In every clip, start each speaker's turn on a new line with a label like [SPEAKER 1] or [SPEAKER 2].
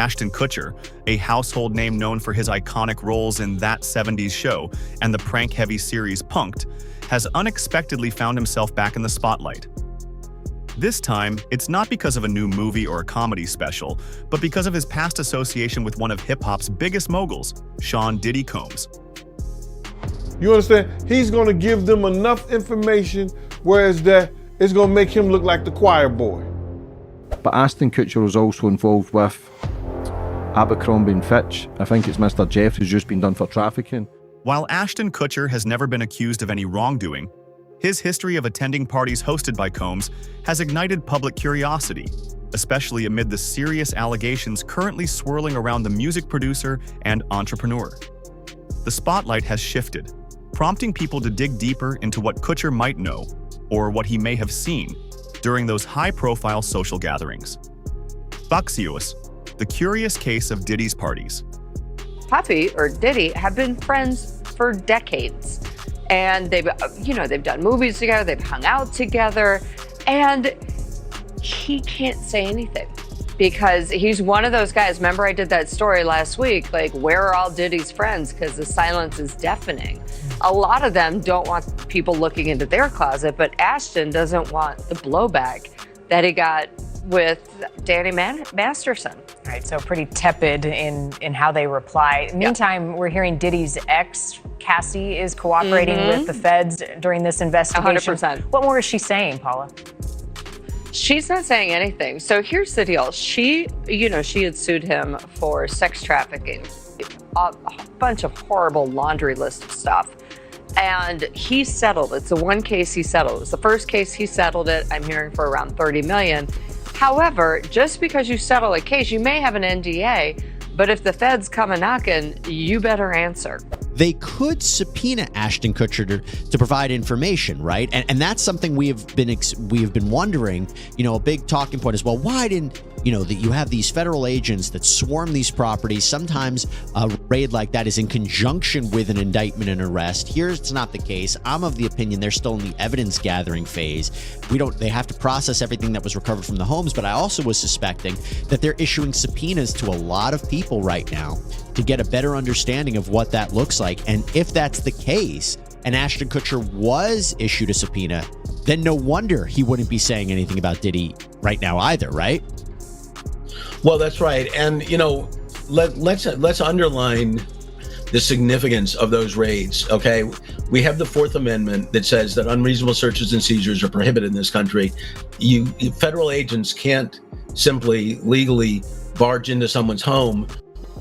[SPEAKER 1] Ashton Kutcher, a household name known for his iconic roles in That 70s Show and the prank-heavy series Punk'd, has unexpectedly found himself back in the spotlight. This time, it's not because of a new movie or a comedy special, but because of his past association with one of hip-hop's biggest moguls, Sean Diddy Combs.
[SPEAKER 2] You understand? He's gonna give them enough information, whereas that it's gonna make him look like the choir boy.
[SPEAKER 3] But Ashton Kutcher was also involved with Abercrombie & Fitch. I think it's Mr. Jeff who's just been done for trafficking.
[SPEAKER 1] While Ashton Kutcher has never been accused of any wrongdoing, his history of attending parties hosted by Combs has ignited public curiosity, especially amid the serious allegations currently swirling around the music producer and entrepreneur. The spotlight has shifted, prompting people to dig deeper into what Kutcher might know, or what he may have seen, during those high-profile social gatherings. Buxios, the curious case of Diddy's parties.
[SPEAKER 4] Puffy, or Diddy, have been friends for decades. And they've done movies together, they've hung out together, and he can't say anything because he's one of those guys. Remember I did that story last week, like, where are all Diddy's friends? Because the silence is deafening. A lot of them don't want people looking into their closet, but Ashton doesn't want the blowback that he got with Danny Masterson.
[SPEAKER 5] Right, so pretty tepid in how they reply. Meantime, we're hearing Diddy's ex, Cassie, is cooperating with the feds during this investigation.
[SPEAKER 4] 100%.
[SPEAKER 5] What more is she saying, Paula?
[SPEAKER 4] She's not saying anything. So here's the deal. She had sued him for sex trafficking, a bunch of horrible laundry list of stuff. And he settled. It's the one case he settled. It was the first case he settled it. I'm hearing for around $30 million. However, just because you settle a case, you may have an NDA, but if the feds come a knocking, you better answer.
[SPEAKER 6] They could subpoena Ashton Kutcher to provide information, right? And that's something we have been wondering. A big talking point is, well, why didn't that you have these federal agents that swarm these properties? Sometimes a raid like that is in conjunction with an indictment and arrest. Here, it's not the case. I'm of the opinion they're still in the evidence gathering phase. They have to process everything that was recovered from the homes, but I also was suspecting that they're issuing subpoenas to a lot of people right now to get a better understanding of what that looks like. And if that's the case, and Ashton Kutcher was issued a subpoena, then no wonder he wouldn't be saying anything about Diddy right now either, right?
[SPEAKER 7] Well, that's right. And, let's underline the significance of those raids, okay? We have the Fourth Amendment that says that unreasonable searches and seizures are prohibited in this country. Federal agents can't simply legally barge into someone's home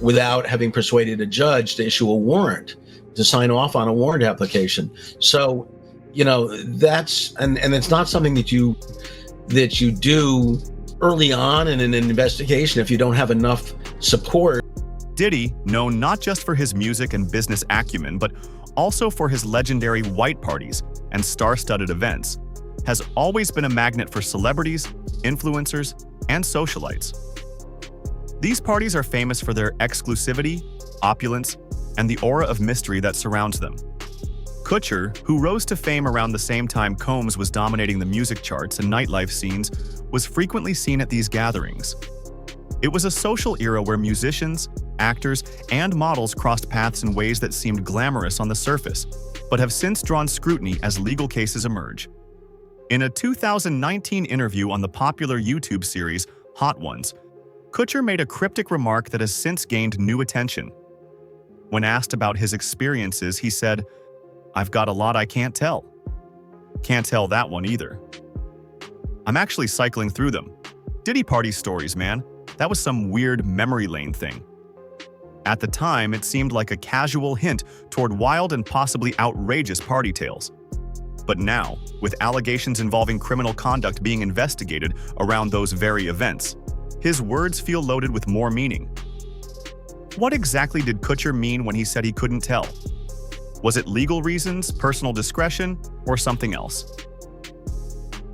[SPEAKER 7] without having persuaded a judge to issue a warrant, to sign off on a warrant application. So, that's, and it's not something that you do early on in an investigation if you don't have enough support.
[SPEAKER 1] Diddy, known not just for his music and business acumen, but also for his legendary white parties and star-studded events, has always been a magnet for celebrities, influencers, and socialites. These parties are famous for their exclusivity, opulence, and the aura of mystery that surrounds them. Kutcher, who rose to fame around the same time Combs was dominating the music charts and nightlife scenes, was frequently seen at these gatherings. It was a social era where musicians, actors, and models crossed paths in ways that seemed glamorous on the surface, but have since drawn scrutiny as legal cases emerge. In a 2019 interview on the popular YouTube series Hot Ones, Kutcher made a cryptic remark that has since gained new attention. When asked about his experiences, he said, "I've got a lot I can't tell. Can't tell that one either. I'm actually cycling through them. Diddy party stories, man. That was some weird memory lane thing." At the time, it seemed like a casual hint toward wild and possibly outrageous party tales. But now, with allegations involving criminal conduct being investigated around those very events, his words feel loaded with more meaning. What exactly did Kutcher mean when he said he couldn't tell? Was it legal reasons, personal discretion, or something else?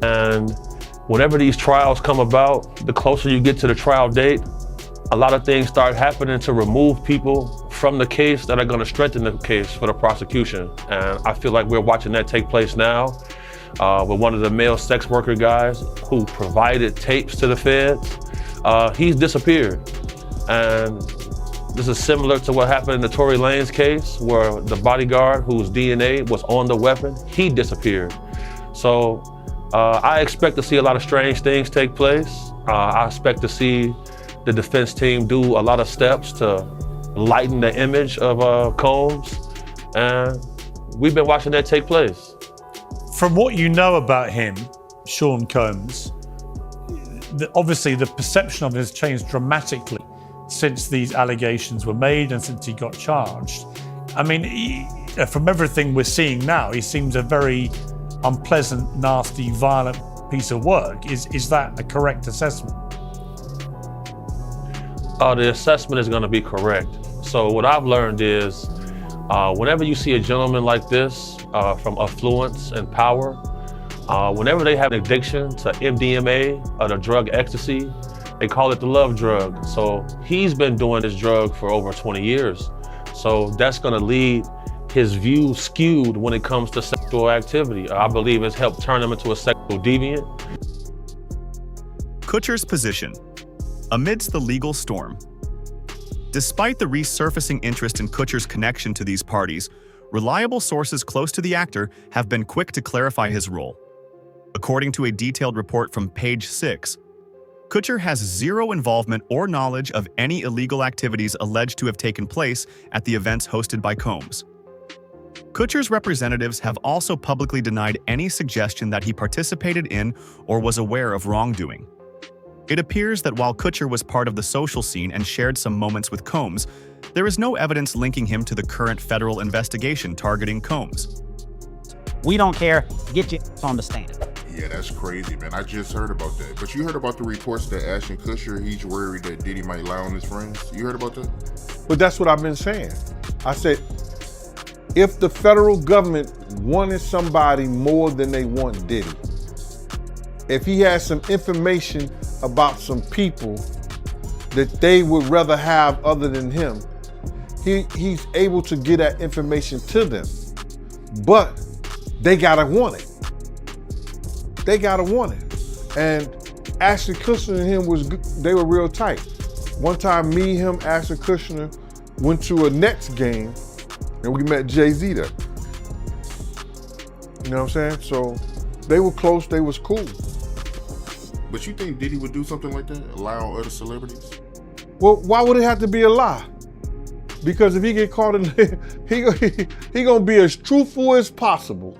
[SPEAKER 8] And whenever these trials come about, the closer you get to the trial date, a lot of things start happening to remove people from the case that are going to strengthen the case for the prosecution. And I feel like we're watching that take place now with one of the male sex worker guys who provided tapes to the feds. He's disappeared. And this is similar to what happened in the Tory Lanez case, where the bodyguard whose DNA was on the weapon, he disappeared. So I expect to see a lot of strange things take place. I expect to see the defense team do a lot of steps to lighten the image of Combs. And we've been watching that take place.
[SPEAKER 9] From what you know about him, Sean Combs, obviously the perception of him has changed dramatically since these allegations were made and since he got charged. I mean, from everything we're seeing now, he seems a very unpleasant, nasty, violent piece of work. Is that a correct assessment?
[SPEAKER 8] The assessment is going to be correct. So what I've learned is whenever you see a gentleman like this from affluence and power, whenever they have an addiction to MDMA or the drug ecstasy, they call it the love drug. So he's been doing this drug for over 20 years. So that's going to lead his view skewed when it comes to sexual activity. I believe it's helped turn him into a sexual deviant.
[SPEAKER 1] Kutcher's position amidst the legal storm. Despite the resurfacing interest in Kutcher's connection to these parties, reliable sources close to the actor have been quick to clarify his role. According to a detailed report from Page 6, Kutcher has zero involvement or knowledge of any illegal activities alleged to have taken place at the events hosted by Combs. Kutcher's representatives have also publicly denied any suggestion that he participated in or was aware of wrongdoing. It appears that while Kutcher was part of the social scene and shared some moments with Combs, there is no evidence linking him to the current federal investigation targeting Combs.
[SPEAKER 10] We don't care. Get your on the stand.
[SPEAKER 11] Yeah, that's crazy, man. I just heard about that. But you heard about the reports that Ashton Kutcher, he's worried that Diddy might lie on his friends? You heard about that?
[SPEAKER 2] But that's what I've been saying. I said, if the federal government wanted somebody more than they want Diddy, if he has some information about some people that they would rather have other than him, he's able to get that information to them. But they gotta want it. They gotta want it. And Ashton Kutcher and him they were real tight. One time, me, him, Ashton Kutcher went to a Nets game and we met Jay-Z there. You know what I'm saying? So they were close, they was cool.
[SPEAKER 11] But you think Diddy would do something like that? Allow other celebrities?
[SPEAKER 2] Well, why would it have to be a lie? Because if he get caught in he gonna be as truthful as possible.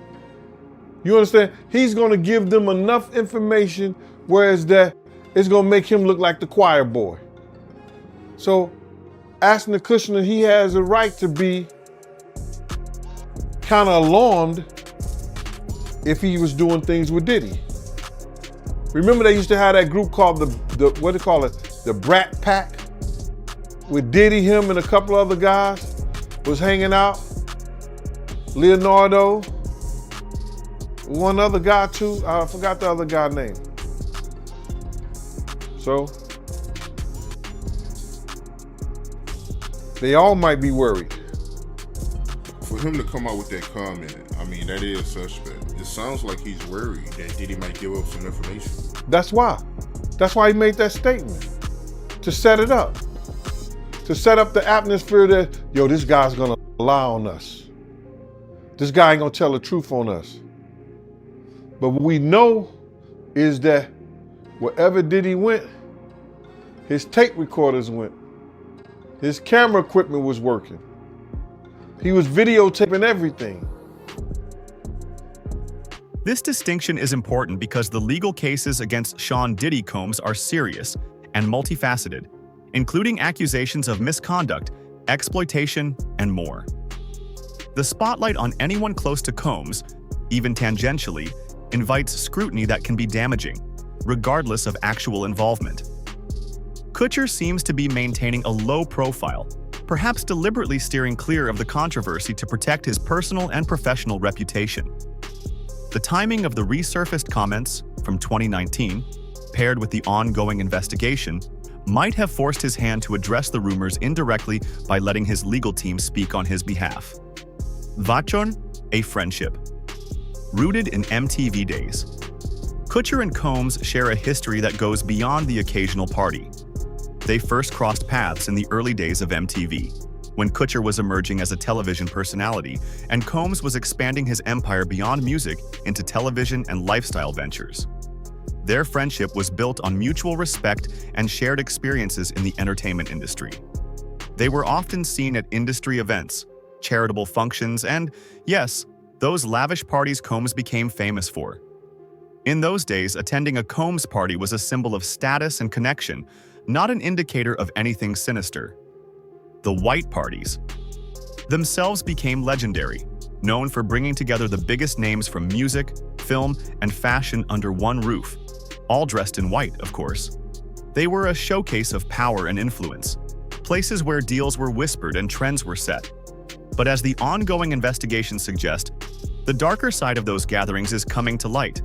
[SPEAKER 2] You understand? He's gonna give them enough information, whereas that it's gonna make him look like the choir boy. So Ashton Kutcher, he has a right to be kind of alarmed if he was doing things with Diddy. Remember they used to have that group called the what do they call it? The Brat Pack? With Diddy, him, and a couple other guys was hanging out. Leonardo, one other guy too. I forgot the other guy's name. So they all might be worried.
[SPEAKER 11] For him to come out with that comment, I mean, that is suspect. It sounds like he's worried that Diddy might give up some information.
[SPEAKER 2] That's why. That's why he made that statement. To set it up. To set up the atmosphere that, yo, this guy's gonna lie on us. This guy ain't gonna tell the truth on us. But what we know is that wherever Diddy went, his tape recorders went. His camera equipment was working. He was videotaping everything.
[SPEAKER 1] This distinction is important because the legal cases against Sean Diddy Combs are serious and multifaceted, including accusations of misconduct, exploitation, and more. The spotlight on anyone close to Combs, even tangentially, invites scrutiny that can be damaging, regardless of actual involvement. Kutcher seems to be maintaining a low profile, perhaps deliberately steering clear of the controversy to protect his personal and professional reputation. The timing of the resurfaced comments from 2019, paired with the ongoing investigation, might have forced his hand to address the rumors indirectly by letting his legal team speak on his behalf. Vachon, a friendship. Rooted in MTV days, Kutcher and Combs share a history that goes beyond the occasional party. They first crossed paths in the early days of MTV, when Kutcher was emerging as a television personality and Combs was expanding his empire beyond music into television and lifestyle ventures. Their friendship was built on mutual respect and shared experiences in the entertainment industry. They were often seen at industry events, charitable functions, and, yes, those lavish parties Combs became famous for. In those days, attending a Combs party was a symbol of status and connection, not an indicator of anything sinister. The white parties themselves became legendary, known for bringing together the biggest names from music, film, and fashion under one roof, all dressed in white, of course. They were a showcase of power and influence, places where deals were whispered and trends were set. But as the ongoing investigations suggest, the darker side of those gatherings is coming to light.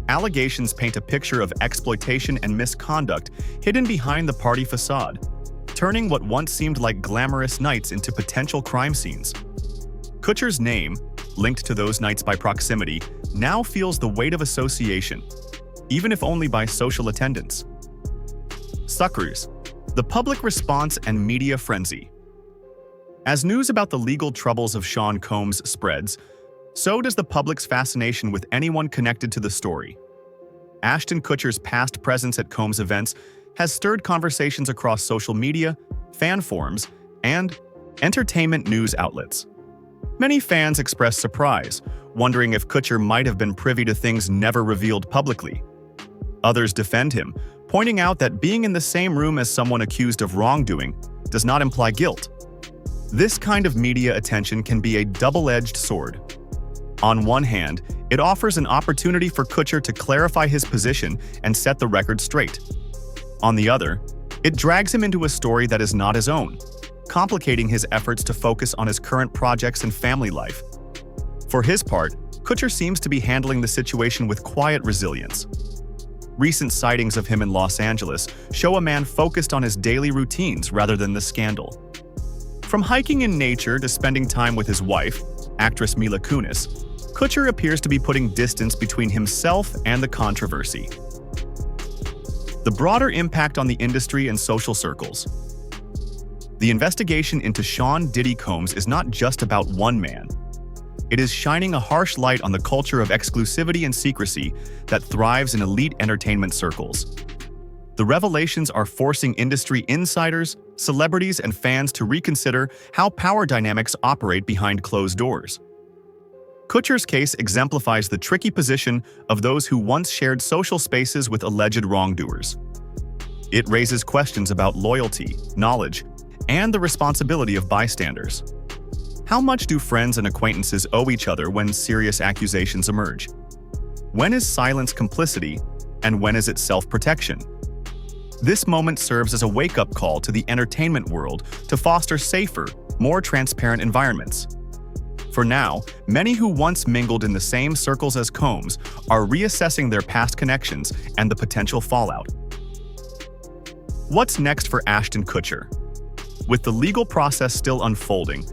[SPEAKER 1] Allegations paint a picture of exploitation and misconduct hidden behind the party facade, turning what once seemed like glamorous nights into potential crime scenes. Kutcher's name, linked to those nights by proximity, now feels the weight of association, even if only by social attendance. Suckers, the public response and media frenzy. As news about the legal troubles of Sean Combs spreads, so does the public's fascination with anyone connected to the story. Ashton Kutcher's past presence at Combs events has stirred conversations across social media, fan forums, and entertainment news outlets. Many fans express surprise, wondering if Kutcher might have been privy to things never revealed publicly. Others defend him, pointing out that being in the same room as someone accused of wrongdoing does not imply guilt. This kind of media attention can be a double-edged sword. On one hand, it offers an opportunity for Kutcher to clarify his position and set the record straight. On the other, it drags him into a story that is not his own, complicating his efforts to focus on his current projects and family life. For his part, Kutcher seems to be handling the situation with quiet resilience. Recent sightings of him in Los Angeles show a man focused on his daily routines rather than the scandal. From hiking in nature to spending time with his wife, actress Mila Kunis, Kutcher appears to be putting distance between himself and the controversy. The broader impact on the industry and social circles. The investigation into Sean Diddy Combs is not just about one man. It is shining a harsh light on the culture of exclusivity and secrecy that thrives in elite entertainment circles. The revelations are forcing industry insiders, celebrities, and fans to reconsider how power dynamics operate behind closed doors. Kutcher's case exemplifies the tricky position of those who once shared social spaces with alleged wrongdoers. It raises questions about loyalty, knowledge, and the responsibility of bystanders. How much do friends and acquaintances owe each other when serious accusations emerge? When is silence complicity, and when is it self-protection? This moment serves as a wake-up call to the entertainment world to foster safer, more transparent environments. For now, many who once mingled in the same circles as Combs are reassessing their past connections and the potential fallout. What's next for Ashton Kutcher? With the legal process still unfolding,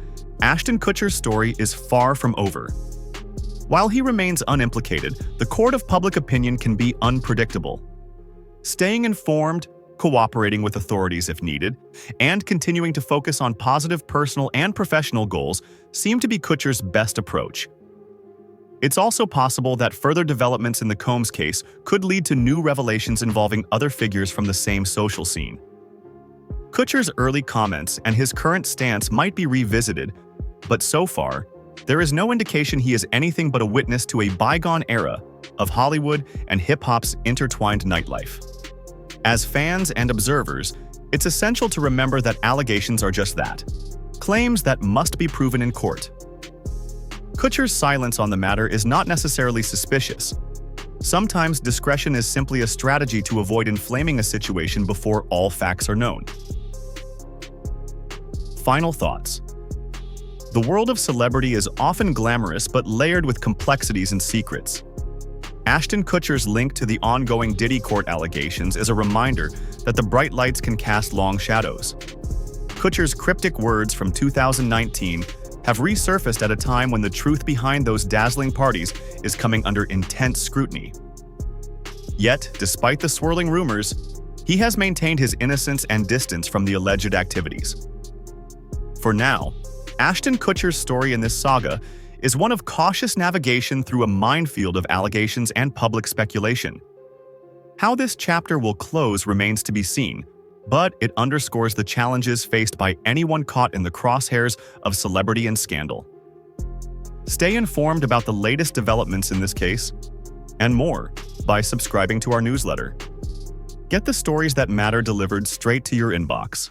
[SPEAKER 1] Ashton Kutcher's story is far from over. While he remains unimplicated, the court of public opinion can be unpredictable. Staying informed, cooperating with authorities if needed, and continuing to focus on positive personal and professional goals seem to be Kutcher's best approach. It's also possible that further developments in the Combs case could lead to new revelations involving other figures from the same social scene. Kutcher's early comments and his current stance might be revisited, but so far, there is no indication he is anything but a witness to a bygone era of Hollywood and hip-hop's intertwined nightlife. As fans and observers, it's essential to remember that allegations are just that, claims that must be proven in court. Kutcher's silence on the matter is not necessarily suspicious. Sometimes discretion is simply a strategy to avoid inflaming a situation before all facts are known. Final thoughts. The world of celebrity is often glamorous but layered with complexities and secrets. Ashton Kutcher's link to the ongoing Diddy court allegations is a reminder that the bright lights can cast long shadows. Kutcher's cryptic words from 2019 have resurfaced at a time when the truth behind those dazzling parties is coming under intense scrutiny. Yet, despite the swirling rumors, he has maintained his innocence and distance from the alleged activities. For now, Ashton Kutcher's story in this saga is one of cautious navigation through a minefield of allegations and public speculation. How this chapter will close remains to be seen, but it underscores the challenges faced by anyone caught in the crosshairs of celebrity and scandal. Stay informed about the latest developments in this case and more by subscribing to our newsletter. Get the stories that matter delivered straight to your inbox.